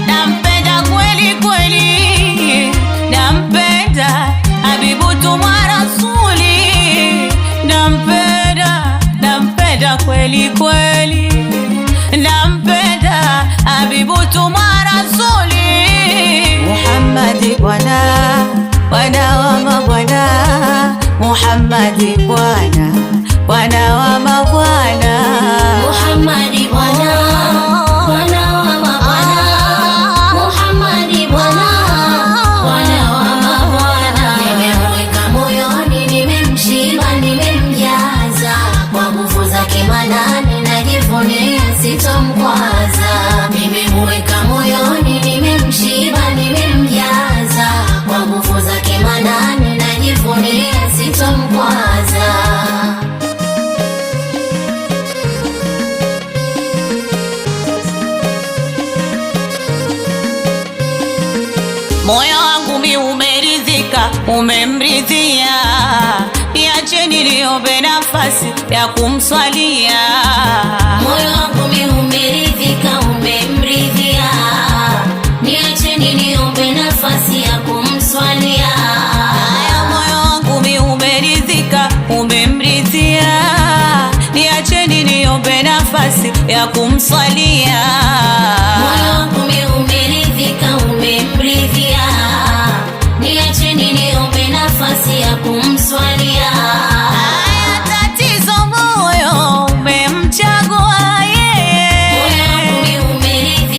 nampenda kweli kweli, nampenda Habibu Tuma Rasuli, nampenda kweli kweli, nampenda Habibu Tuma Rasuli. Muhammadi bwana, bwana wa mabwana, Muhammadi bwana, bwana wa mabwana, Muhammadi bwana, bwana wa mabwana, Muhammadi bwana, bwana wa mabwana. Nimemweka moyoni, nimemshiba, nimemjaza kwa nguvu zake manane, najivunia sitomkwaza. Nimemweka moyoni, nimemshiba, nimemjaza kwa nguvu zake manane, najivunia sitomkwaza. moyo wangu mi umeridhika, umemridhia, niacheni niombe nafasi ya kumswalia. Moyo wangu mi umeridhika, umemridhia, niacheni niombe nafasi ya kumswalia. Moyo wangu mi umeridhika, umemridhia, niacheni niombe nafasi ya kumswalia. Moyo wangu mi umeridhika, umemridhia, niacheni niombe nafasi ya kumswalia.